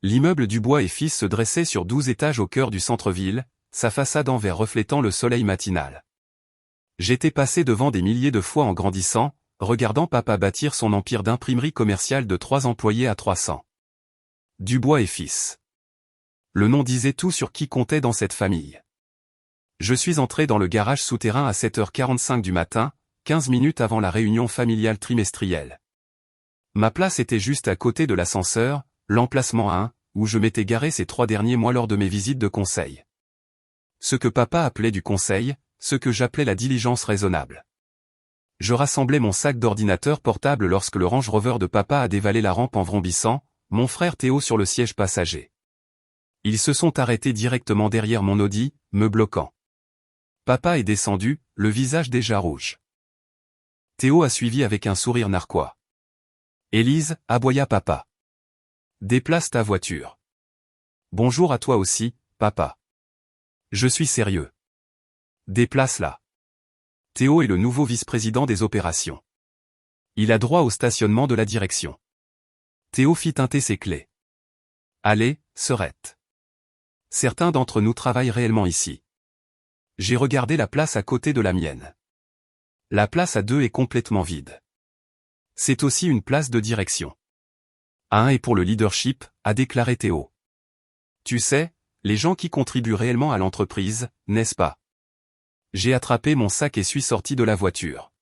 L'immeuble Dubois et Fils se dressait sur 12 étages au cœur du centre-ville, sa façade en verre reflétant le soleil matinal. J'étais passé devant des milliers de fois en grandissant, regardant papa bâtir son empire d'imprimerie commerciale de 3 employés à 300. Dubois et Fils. Le nom disait tout sur qui comptait dans cette famille. Je suis entré dans le garage souterrain à 7h45 du matin, 15 minutes avant la réunion familiale trimestrielle. Ma place était juste à côté de l'ascenseur, l'emplacement 1, où je m'étais garé ces 3 derniers mois lors de mes visites de conseil. Ce que papa appelait du conseil, ce que j'appelais la diligence raisonnable. Je rassemblais mon sac d'ordinateur portable lorsque le Range Rover de papa a dévalé la rampe en vrombissant, mon frère Théo sur le siège passager. Ils se sont arrêtés directement derrière mon Audi, me bloquant. Papa est descendu, le visage déjà rouge. Théo a suivi avec un sourire narquois. Élise, aboya papa. Déplace ta voiture. Bonjour à toi aussi, papa. Je suis sérieux. Déplace-la. Théo est le nouveau vice-président des opérations. Il a droit au stationnement de la direction. Théo fit tinter ses clés. Allez, Serette. Certains d'entre nous travaillent réellement ici. J'ai regardé la place à côté de la mienne. La place à 2 est complètement vide. C'est aussi une place de direction. À 1 est pour le leadership, a déclaré Théo. Tu sais, les gens qui contribuent réellement à l'entreprise, n'est-ce pas? J'ai attrapé mon sac et suis sorti de la voiture.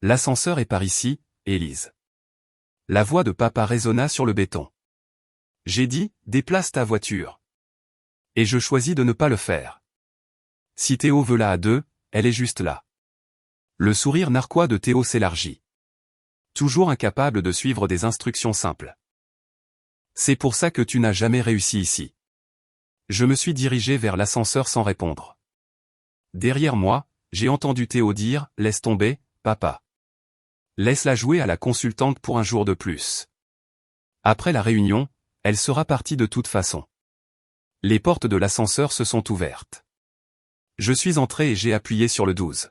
L'ascenseur est par ici, Élise. La voix de papa résonna sur le béton. J'ai dit, déplace ta voiture. Et je choisis de ne pas le faire. Si Théo veut la à 2, elle est juste là. Le sourire narquois de Théo s'élargit. Toujours incapable de suivre des instructions simples. C'est pour ça que tu n'as jamais réussi ici. Je me suis dirigé vers l'ascenseur sans répondre. Derrière moi, j'ai entendu Théo dire, laisse tomber, papa. Laisse-la jouer à la consultante pour un jour de plus. Après la réunion, elle sera partie de toute façon. Les portes de l'ascenseur se sont ouvertes. Je suis entré et j'ai appuyé sur le 12.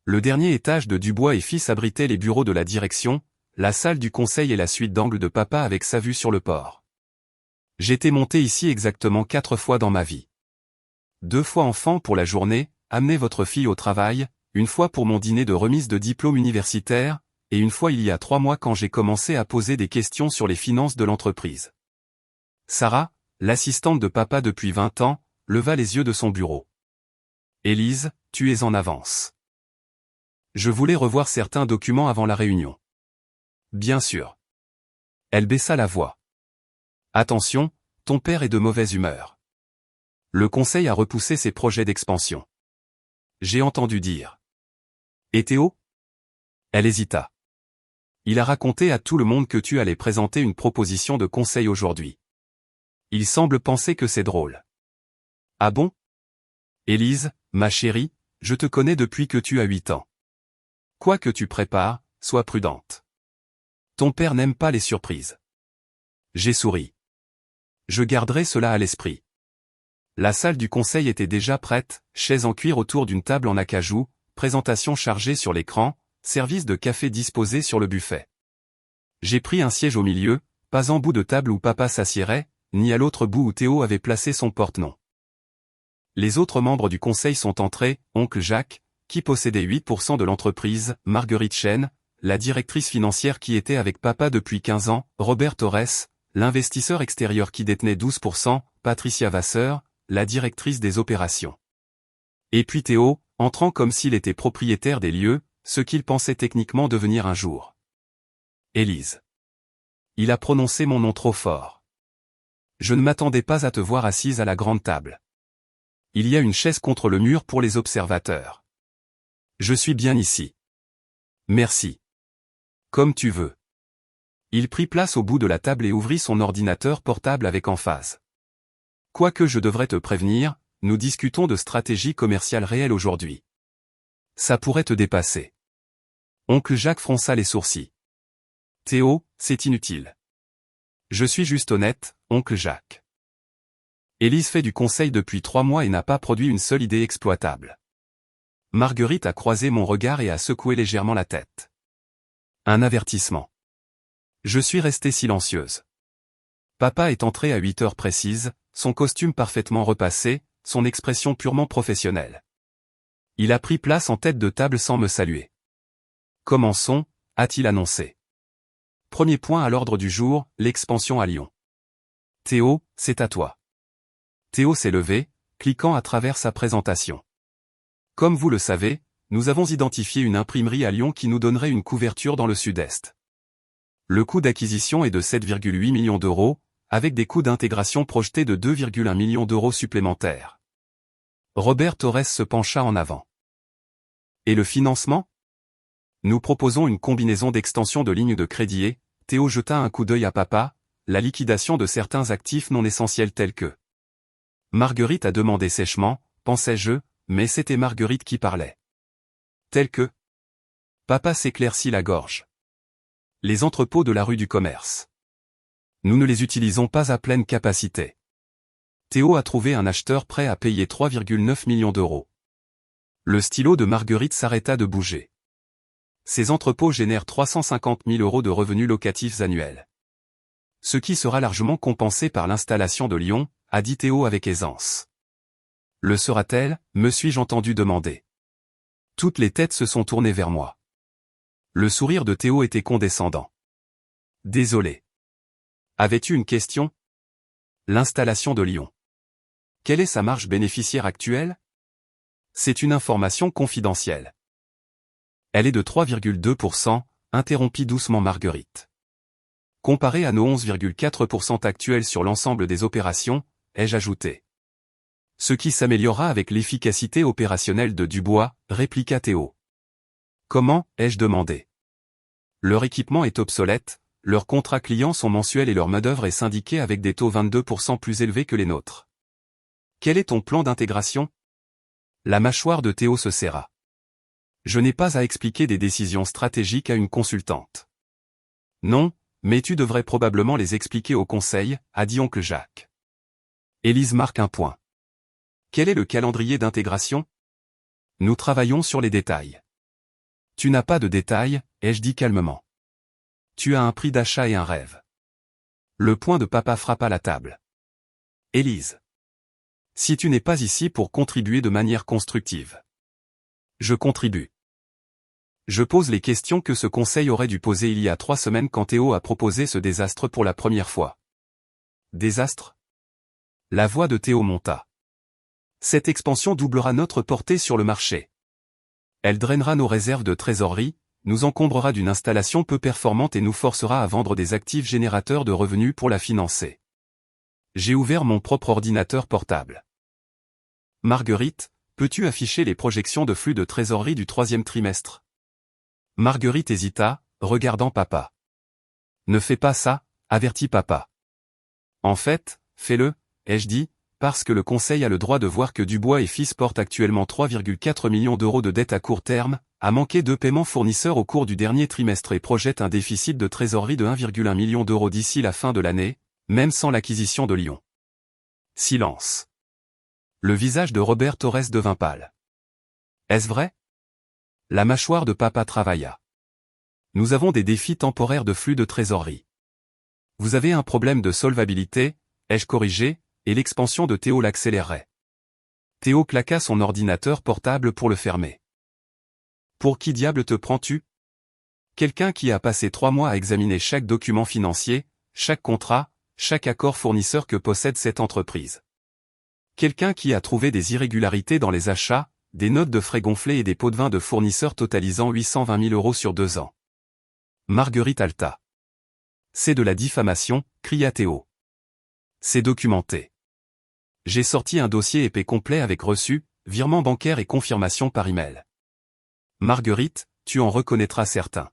Le dernier étage de Dubois et Fils abritait les bureaux de la direction, la salle du conseil et la suite d'angle de papa avec sa vue sur le port. J'étais monté ici exactement 4 fois dans ma vie. 2 fois enfant pour la journée, amener votre fille au travail, 1 fois pour mon dîner de remise de diplôme universitaire, et 1 fois il y a 3 mois quand j'ai commencé à poser des questions sur les finances de l'entreprise. Sarah, l'assistante de papa depuis 20 ans, leva les yeux de son bureau. Élise, tu es en avance. Je voulais revoir certains documents avant la réunion. Bien sûr. Elle baissa la voix. Attention, ton père est de mauvaise humeur. Le conseil a repoussé ses projets d'expansion. J'ai entendu dire. Et Théo? Elle hésita. Il a raconté à tout le monde que tu allais présenter une proposition de conseil aujourd'hui. Il semble penser que c'est drôle. Ah bon? Élise, ma chérie, je te connais depuis que tu as 8 ans. Quoi que tu prépares, sois prudente. Ton père n'aime pas les surprises. J'ai souri. Je garderai cela à l'esprit. La salle du conseil était déjà prête, chaises en cuir autour d'une table en acajou, présentation chargée sur l'écran, service de café disposé sur le buffet. J'ai pris un siège au milieu, pas en bout de table où papa s'assiérait, ni à l'autre bout où Théo avait placé son porte-nom. Les autres membres du conseil sont entrés, oncle Jacques, qui possédait 8% de l'entreprise, Marguerite Chen, la directrice financière qui était avec papa depuis 15 ans, Robert Torres, l'investisseur extérieur qui détenait 12%, Patricia Vasseur, la directrice des opérations. Et puis Théo, entrant comme s'il était propriétaire des lieux, ce qu'il pensait techniquement devenir un jour. Élise. Il a prononcé mon nom trop fort. Je ne m'attendais pas à te voir assise à la grande table. Il y a une chaise contre le mur pour les observateurs. Je suis bien ici. Merci. Comme tu veux. Il prit place au bout de la table et ouvrit son ordinateur portable avec emphase. Quoique je devrais te prévenir, nous discutons de stratégie commerciale réelle aujourd'hui. Ça pourrait te dépasser. Oncle Jacques fronça les sourcils. Théo, c'est inutile. Je suis juste honnête, oncle Jacques. Élise fait du conseil depuis 3 mois et n'a pas produit une seule idée exploitable. Marguerite a croisé mon regard et a secoué légèrement la tête. Un avertissement. Je suis restée silencieuse. Papa est entré à 8 heures précises, son costume parfaitement repassé, son expression purement professionnelle. Il a pris place en tête de table sans me saluer. Commençons, a-t-il annoncé. Premier point à l'ordre du jour, l'expansion à Lyon. Théo, c'est à toi. Théo s'est levé, cliquant à travers sa présentation. Comme vous le savez, nous avons identifié une imprimerie à Lyon qui nous donnerait une couverture dans le sud-est. Le coût d'acquisition est de 7,8 millions d'euros, avec des coûts d'intégration projetés de 2,1 millions d'euros supplémentaires. Robert Torres se pencha en avant. Et le financement ? Nous proposons une combinaison d'extension de lignes de crédit et, Théo jeta un coup d'œil à papa, la liquidation de certains actifs non essentiels tels que. Marguerite a demandé sèchement, pensais-je, mais c'était Marguerite qui parlait. Tel que. Papa s'éclaircit la gorge. Les entrepôts de la rue du Commerce. Nous ne les utilisons pas à pleine capacité. Théo a trouvé un acheteur prêt à payer 3,9 millions d'euros. Le stylo de Marguerite s'arrêta de bouger. Ces entrepôts génèrent 350 000 euros de revenus locatifs annuels. Ce qui sera largement compensé par l'installation de Lyon, a dit Théo avec aisance. Le sera-t-elle, me suis-je entendu demander. Toutes les têtes se sont tournées vers moi. Le sourire de Théo était condescendant. Désolé. Avais-tu une question ? L'installation de Lyon. Quelle est sa marge bénéficiaire actuelle ? C'est une information confidentielle. Elle est de 3,2%, interrompit doucement Marguerite. Comparé à nos 11,4% actuels sur l'ensemble des opérations, ai-je ajouté. Ce qui s'améliorera avec l'efficacité opérationnelle de Dubois, répliqua Théo. Comment, ai-je demandé. Leur équipement est obsolète, leurs contrats clients sont mensuels et leur main-d'œuvre est syndiquée avec des taux 22% plus élevés que les nôtres. Quel est ton plan d'intégration ? La mâchoire de Théo se serra. Je n'ai pas à expliquer des décisions stratégiques à une consultante. Non, mais tu devrais probablement les expliquer au conseil, a dit oncle Jacques. Élise marque un point. Quel est le calendrier d'intégration ? Nous travaillons sur les détails. Tu n'as pas de détails, ai-je dit calmement. Tu as un prix d'achat et un rêve. Le poing de papa frappa la table. Élise. Si tu n'es pas ici pour contribuer de manière constructive. Je contribue. Je pose les questions que ce conseil aurait dû poser il y a 3 semaines quand Théo a proposé ce désastre pour la première fois. Désastre ? La voix de Théo monta. Cette expansion doublera notre portée sur le marché. Elle drainera nos réserves de trésorerie, nous encombrera d'une installation peu performante et nous forcera à vendre des actifs générateurs de revenus pour la financer. J'ai ouvert mon propre ordinateur portable. Marguerite, peux-tu afficher les projections de flux de trésorerie du 3e trimestre ? Marguerite hésita, regardant papa. Ne fais pas ça, avertit papa. En fait, fais-le, ai-je dit, parce que le conseil a le droit de voir que Dubois et Fils portent actuellement 3,4 millions d'euros de dettes à court terme, a manqué de paiements fournisseurs au cours du dernier trimestre et projette un déficit de trésorerie de 1,1 million d'euros d'ici la fin de l'année, même sans l'acquisition de Lyon. Silence. Le visage de Robert Torres devint pâle. Est-ce vrai ? La mâchoire de papa travailla. Nous avons des défis temporaires de flux de trésorerie. Vous avez un problème de solvabilité, ai-je corrigé, et l'expansion de Théo l'accélérerait. Théo claqua son ordinateur portable pour le fermer. Pour qui diable te prends-tu ? Quelqu'un qui a passé 3 mois à examiner chaque document financier, chaque contrat, chaque accord fournisseur que possède cette entreprise. Quelqu'un qui a trouvé des irrégularités dans les achats, des notes de frais gonflées et des pots de vin de fournisseurs totalisant 820 000 euros sur 2 ans. Marguerite halta. C'est de la diffamation, cria Théo. C'est documenté. J'ai sorti un dossier épais complet avec reçu, virement bancaire et confirmation par email. Marguerite, tu en reconnaîtras certains.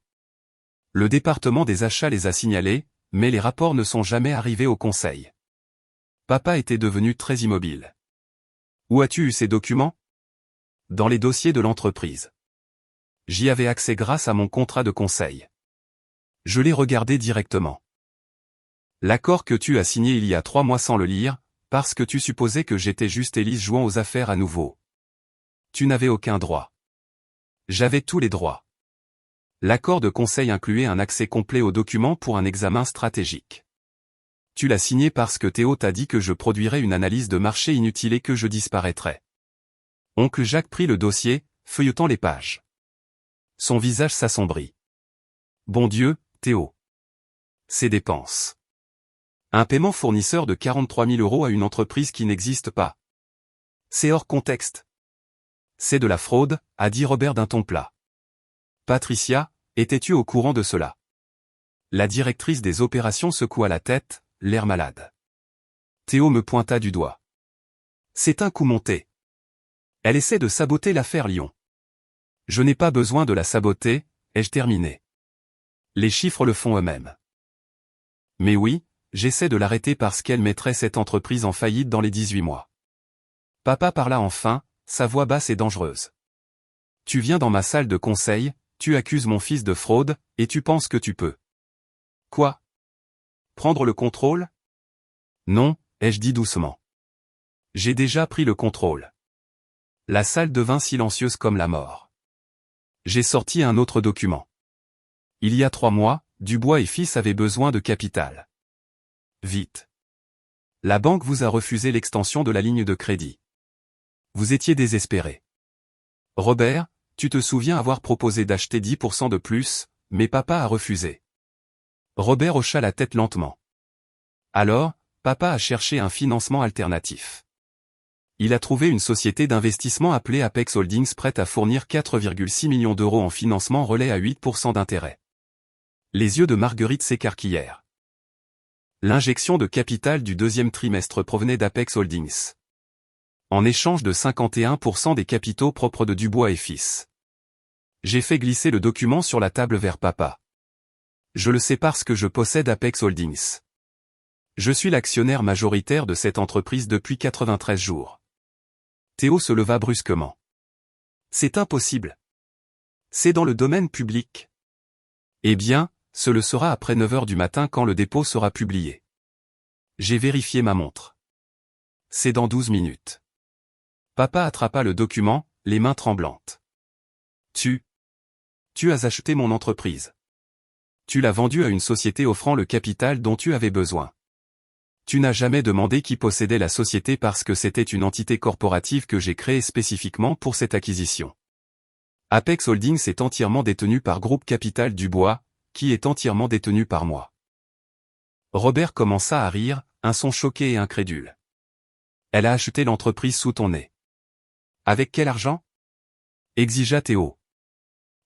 Le département des achats les a signalés, mais les rapports ne sont jamais arrivés au conseil. Papa était devenu très immobile. Où as-tu eu ces documents ? Dans les dossiers de l'entreprise. J'y avais accès grâce à mon contrat de conseil. Je l'ai regardé directement. L'accord que tu as signé il y a 3 mois sans le lire, parce que tu supposais que j'étais juste Élise jouant aux affaires à nouveau. Tu n'avais aucun droit. J'avais tous les droits. L'accord de conseil incluait un accès complet aux documents pour un examen stratégique. Tu l'as signé parce que Théo t'a dit que je produirais une analyse de marché inutile et que je disparaîtrais. Oncle Jacques prit le dossier, feuilletant les pages. Son visage s'assombrit. Bon Dieu, Théo. Ses dépenses. Un paiement fournisseur de 43 000 € à une entreprise qui n'existe pas. C'est hors contexte. C'est de la fraude, a dit Robert d'un ton plat. Patricia, étais-tu au courant de cela? La directrice des opérations secoua la tête, l'air malade. Théo me pointa du doigt. C'est un coup monté. Elle essaie de saboter l'affaire Lyon. Je n'ai pas besoin de la saboter, ai-je terminé. Les chiffres le font eux-mêmes. Mais oui, j'essaie de l'arrêter parce qu'elle mettrait cette entreprise en faillite dans les 18 mois. Papa parla enfin, sa voix basse et dangereuse. Tu viens dans ma salle de conseil, tu accuses mon fils de fraude, et tu penses que tu peux. Quoi? Prendre le contrôle? Non, ai-je dit doucement. J'ai déjà pris le contrôle. La salle devint silencieuse comme la mort. J'ai sorti un autre document. Il y a 3 mois, Dubois et Fils avaient besoin de capital. Vite. La banque vous a refusé l'extension de la ligne de crédit. Vous étiez désespéré. Robert, tu te souviens avoir proposé d'acheter 10% de plus, mais papa a refusé. Robert hocha la tête lentement. Alors, papa a cherché un financement alternatif. Il a trouvé une société d'investissement appelée Apex Holdings prête à fournir 4,6 millions d'euros en financement relais à 8% d'intérêt. Les yeux de Marguerite s'écarquillèrent. L'injection de capital du deuxième trimestre provenait d'Apex Holdings. En échange de 51% des capitaux propres de Dubois et Fils. J'ai fait glisser le document sur la table vers papa. Je le sais parce que je possède Apex Holdings. Je suis l'actionnaire majoritaire de cette entreprise depuis 93 jours. Théo se leva brusquement. C'est impossible. C'est dans le domaine public. Eh bien, ce le sera après 9 h du matin quand le dépôt sera publié. J'ai vérifié ma montre. C'est dans 12 minutes. Papa attrapa le document, les mains tremblantes. Tu as acheté mon entreprise. Tu l'as vendue à une société offrant le capital dont tu avais besoin. Tu n'as jamais demandé qui possédait la société parce que c'était une entité corporative que j'ai créée spécifiquement pour cette acquisition. Apex Holdings est entièrement détenu par Groupe Capital Dubois, qui est entièrement détenu par moi. Robert commença à rire, un son choqué et incrédule. Elle a acheté l'entreprise sous ton nez. Avec quel argent? Exigea Théo.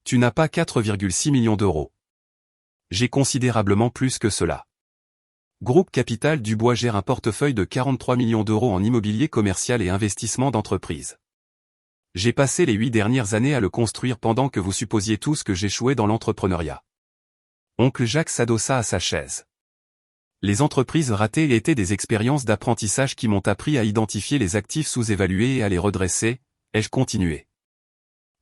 Tu n'as pas 4,6 millions d'euros. J'ai considérablement plus que cela. Groupe Capital Dubois gère un portefeuille de 43 millions d'euros en immobilier commercial et investissement d'entreprise. J'ai passé les 8 dernières années à le construire pendant que vous supposiez tous que j'échouais dans l'entrepreneuriat. Oncle Jacques s'adossa à sa chaise. Les entreprises ratées étaient des expériences d'apprentissage qui m'ont appris à identifier les actifs sous-évalués et à les redresser, ai-je continué.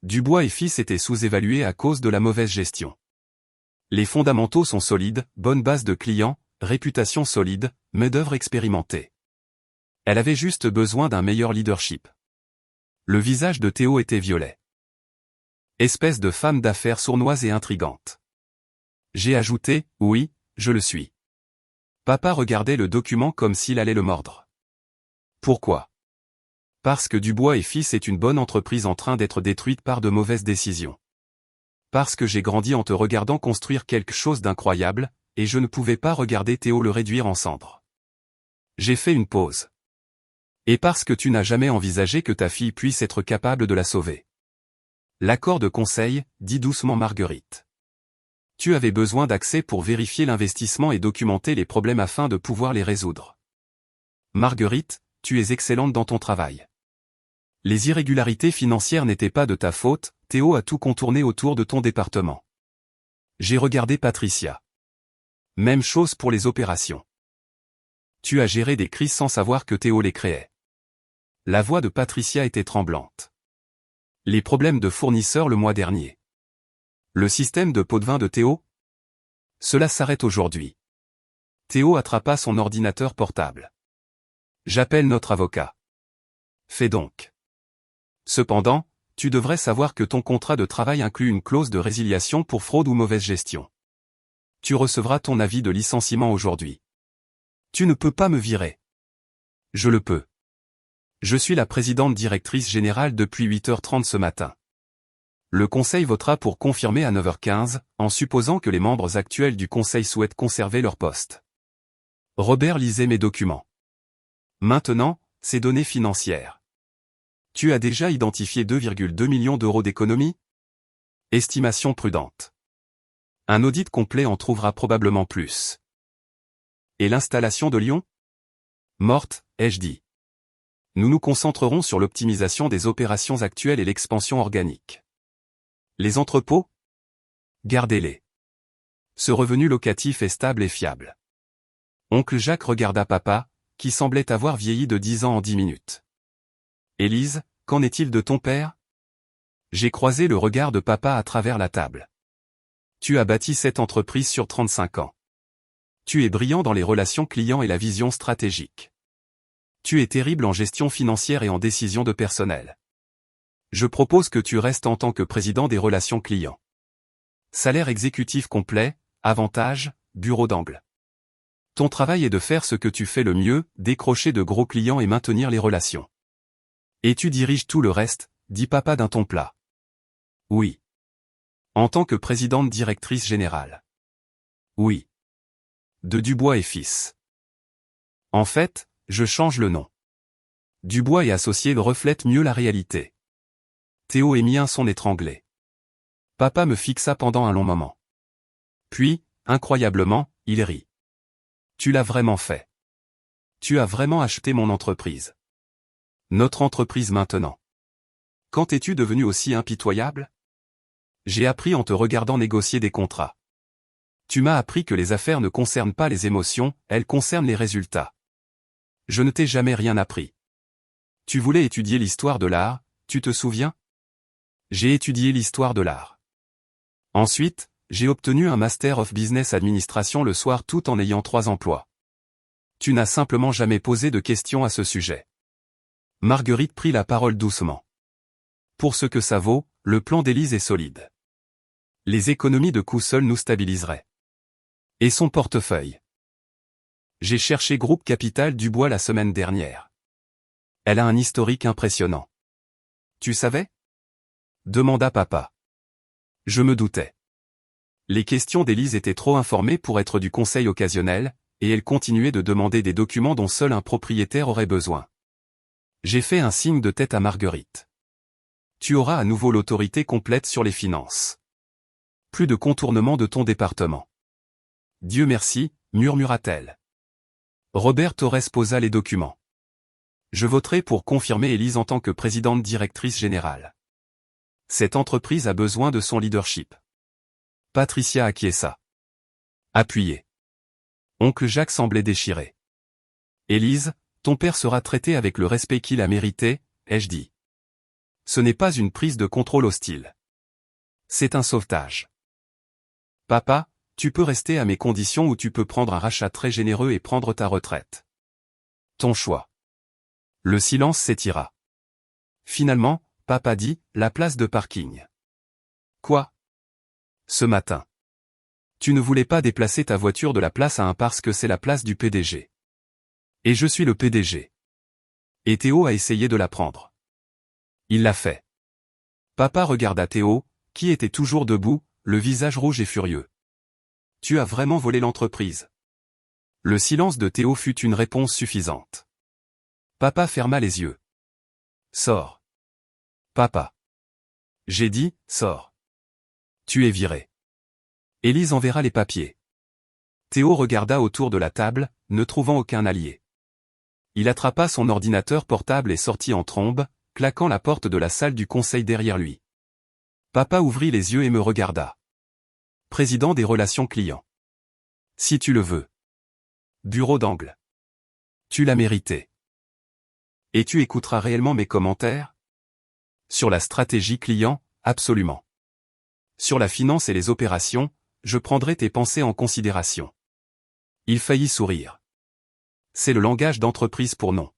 Dubois et Fils étaient sous-évalués à cause de la mauvaise gestion. Les fondamentaux sont solides, bonne base de clients, réputation solide, main-d'œuvre expérimentée. Elle avait juste besoin d'un meilleur leadership. Le visage de Théo était violet. Espèce de femme d'affaires sournoise et intrigante. J'ai ajouté, oui, je le suis. Papa regardait le document comme s'il allait le mordre. Pourquoi? Parce que Dubois et Fils est une bonne entreprise en train d'être détruite par de mauvaises décisions. Parce que j'ai grandi en te regardant construire quelque chose d'incroyable, et je ne pouvais pas regarder Théo le réduire en cendres. J'ai fait une pause. Et parce que tu n'as jamais envisagé que ta fille puisse être capable de la sauver. L'accord de conseil, dit doucement Marguerite. Tu avais besoin d'accès pour vérifier l'investissement et documenter les problèmes afin de pouvoir les résoudre. Marguerite, tu es excellente dans ton travail. Les irrégularités financières n'étaient pas de ta faute, Théo a tout contourné autour de ton département. J'ai regardé Patricia. Même chose pour les opérations. Tu as géré des crises sans savoir que Théo les créait. La voix de Patricia était tremblante. Les problèmes de fournisseurs le mois dernier. Le système de pot de vin de Théo? Cela s'arrête aujourd'hui. Théo attrapa son ordinateur portable. J'appelle notre avocat. Fais donc. Cependant, tu devrais savoir que ton contrat de travail inclut une clause de résiliation pour fraude ou mauvaise gestion. Tu recevras ton avis de licenciement aujourd'hui. Tu ne peux pas me virer. Je le peux. Je suis la présidente directrice générale depuis 8h30 ce matin. Le conseil votera pour confirmer à 9h15, en supposant que les membres actuels du conseil souhaitent conserver leur poste. Robert lisait mes documents. Maintenant, ces données financières. Tu as déjà identifié 2,2 millions d'euros d'économies? Estimation prudente. Un audit complet en trouvera probablement plus. Et l'installation de Lyon? Morte, ai-je dit. Nous nous concentrerons sur l'optimisation des opérations actuelles et l'expansion organique. Les entrepôts? Gardez-les. Ce revenu locatif est stable et fiable. Oncle Jacques regarda papa, qui semblait avoir vieilli de 10 ans en 10 minutes. Élise, qu'en est-il de ton père? J'ai croisé le regard de papa à travers la table. Tu as bâti cette entreprise sur 35 ans. Tu es brillant dans les relations clients et la vision stratégique. Tu es terrible en gestion financière et en décision de personnel. Je propose que tu restes en tant que président des relations clients. Salaire exécutif complet, avantages, bureau d'angle. Ton travail est de faire ce que tu fais le mieux, décrocher de gros clients et maintenir les relations. Et tu diriges tout le reste, dit papa d'un ton plat. Oui. En tant que présidente directrice générale. Oui. De Dubois et Fils. En fait, je change le nom. Dubois et Associés reflètent mieux la réalité. Théo émit un son étranglé. Papa me fixa pendant un long moment. Puis, incroyablement, il rit. Tu l'as vraiment fait. Tu as vraiment acheté mon entreprise. Notre entreprise maintenant. Quand es-tu devenu aussi impitoyable? J'ai appris en te regardant négocier des contrats. Tu m'as appris que les affaires ne concernent pas les émotions, elles concernent les résultats. Je ne t'ai jamais rien appris. Tu voulais étudier l'histoire de l'art, tu te souviens? J'ai étudié l'histoire de l'art. Ensuite, j'ai obtenu un Master of Business Administration le soir tout en ayant 3 emplois. Tu n'as simplement jamais posé de questions à ce sujet. Marguerite prit la parole doucement. Pour ce que ça vaut, le plan d'Élise est solide. Les économies de coûts seules nous stabiliseraient. Et son portefeuille. J'ai cherché Groupe Capital Dubois la semaine dernière. Elle a un historique impressionnant. Tu savais? Demanda papa. Je me doutais. Les questions d'Élise étaient trop informées pour être du conseil occasionnel, et elle continuait de demander des documents dont seul un propriétaire aurait besoin. J'ai fait un signe de tête à Marguerite. Tu auras à nouveau l'autorité complète sur les finances. Plus de contournement de ton département. Dieu merci, murmura-t-elle. Robert Torres posa les documents. Je voterai pour confirmer Élise en tant que présidente directrice générale. Cette entreprise a besoin de son leadership. Patricia acquiesça. Appuyé. Oncle Jacques semblait déchiré. Élise, ton père sera traité avec le respect qu'il a mérité, ai-je dit. Ce n'est pas une prise de contrôle hostile. C'est un sauvetage. Papa, tu peux rester à mes conditions ou tu peux prendre un rachat très généreux et prendre ta retraite. Ton choix. Le silence s'étira. Finalement, papa dit, la place de parking. Quoi? Ce matin. Tu ne voulais pas déplacer ta voiture de la place à 1 parce que c'est la place du PDG. Et je suis le PDG. Et Théo a essayé de la prendre. Il l'a fait. Papa regarda Théo, qui était toujours debout, le visage rouge et furieux. Tu as vraiment volé l'entreprise. Le silence de Théo fut une réponse suffisante. Papa ferma les yeux. Sors. Papa. J'ai dit, sors. Tu es viré. Élise enverra les papiers. Théo regarda autour de la table, ne trouvant aucun allié. Il attrapa son ordinateur portable et sortit en trombe, claquant la porte de la salle du conseil derrière lui. Papa ouvrit les yeux et me regarda. Président des relations clients. Si tu le veux. Bureau d'angle. Tu l'as mérité. Et tu écouteras réellement mes commentaires? Sur la stratégie client, absolument. Sur la finance et les opérations, je prendrai tes pensées en considération. Il faillit sourire. C'est le langage d'entreprise pour non.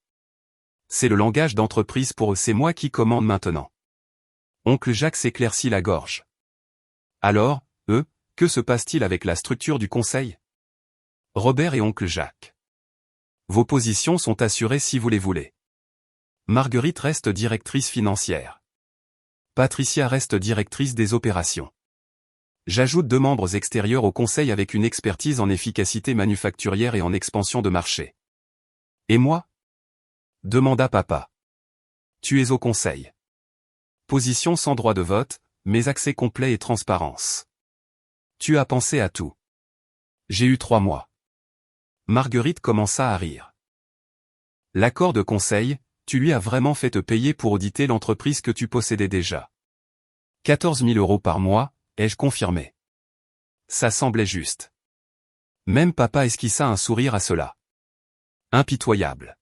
C'est le langage d'entreprise pour eux, c'est moi qui commande maintenant. Oncle Jacques s'éclaircit la gorge. Alors, que se passe-t-il avec la structure du conseil? Robert et oncle Jacques. Vos positions sont assurées si vous les voulez. Marguerite reste directrice financière. Patricia reste directrice des opérations. J'ajoute 2 membres extérieurs au conseil avec une expertise en efficacité manufacturière et en expansion de marché. Et moi? Demanda papa. Tu es au conseil. Position sans droit de vote, mais accès complet et transparence. Tu as pensé à tout. J'ai eu 3 mois. Marguerite commença à rire. L'accord de conseil, tu lui as vraiment fait te payer pour auditer l'entreprise que tu possédais déjà. 14 000 € par mois, ai-je confirmé. Ça semblait juste. Même papa esquissa un sourire à cela. Impitoyable.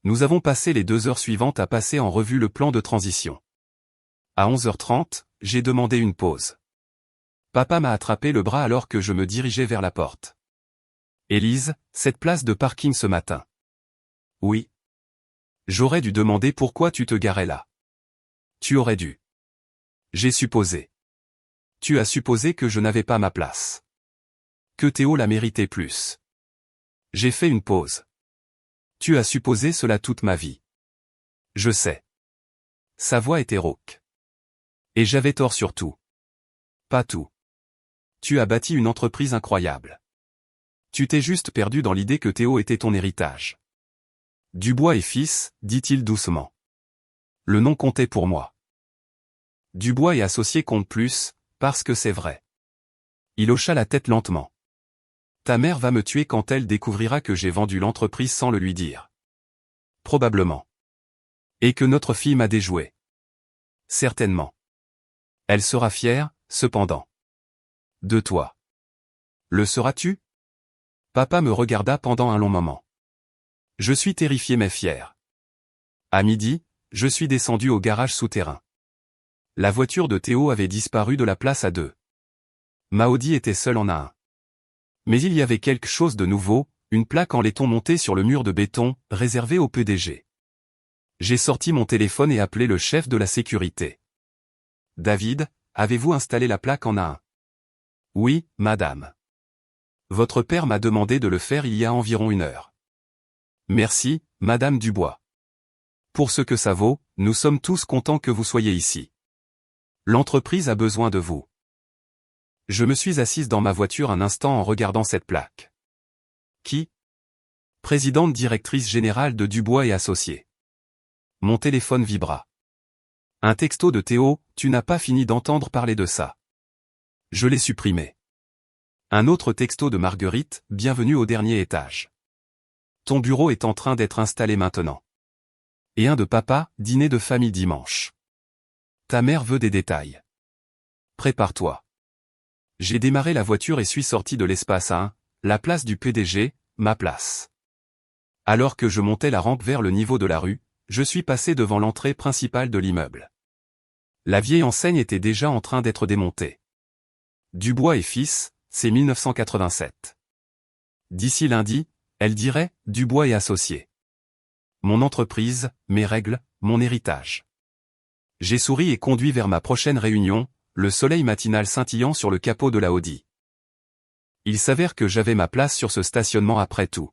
Nous avons passé les 2 heures suivantes à passer en revue le plan de transition. À 11h30, j'ai demandé une pause. Papa m'a attrapé le bras alors que je me dirigeais vers la porte. Élise, cette place de parking ce matin. Oui. J'aurais dû demander pourquoi tu te garais là. Tu aurais dû. J'ai supposé. Tu as supposé que je n'avais pas ma place. Que Théo la méritait plus. J'ai fait une pause. Tu as supposé cela toute ma vie. Je sais. Sa voix était rauque. Et j'avais tort sur tout. Pas tout. Tu as bâti une entreprise incroyable. Tu t'es juste perdu dans l'idée que Théo était ton héritage. Dubois et fils, dit-il doucement. Le nom comptait pour moi. Dubois et associés comptent plus, parce que c'est vrai. Il hocha la tête lentement. Ta mère va me tuer quand elle découvrira que j'ai vendu l'entreprise sans le lui dire. Probablement. Et que notre fille m'a déjoué. Certainement. Elle sera fière, cependant. De toi. Le seras-tu? Papa me regarda pendant un long moment. Je suis terrifié mais fier. À midi, je suis descendu au garage souterrain. La voiture de Théo avait disparu de la place à 2. Ma Audi était seule en A1. Mais il y avait quelque chose de nouveau, une plaque en laiton montée sur le mur de béton, réservée au PDG. J'ai sorti mon téléphone et appelé le chef de la sécurité. David, avez-vous installé la plaque en A1? Oui, madame. Votre père m'a demandé de le faire il y a environ 1 heure. Merci, madame Dubois. Pour ce que ça vaut, nous sommes tous contents que vous soyez ici. L'entreprise a besoin de vous. Je me suis assise dans ma voiture un instant en regardant cette plaque. Qui? Présidente directrice générale de Dubois et Associés. Mon téléphone vibra. Un texto de Théo, tu n'as pas fini d'entendre parler de ça. Je l'ai supprimé. Un autre texto de Marguerite, bienvenue au dernier étage. Ton bureau est en train d'être installé maintenant. Et un de papa, dîner de famille dimanche. Ta mère veut des détails. Prépare-toi. J'ai démarré la voiture et suis sorti de l'espace 1, la place du PDG, ma place. Alors que je montais la rampe vers le niveau de la rue, je suis passé devant l'entrée principale de l'immeuble. La vieille enseigne était déjà en train d'être démontée. Dubois et fils, c'est 1987. D'ici lundi, elle dirait « Dubois et associés ». Mon entreprise, mes règles, mon héritage. J'ai souri et conduit vers ma prochaine réunion, le soleil matinal scintillant sur le capot de la Audi. Il s'avère que j'avais ma place sur ce stationnement après tout.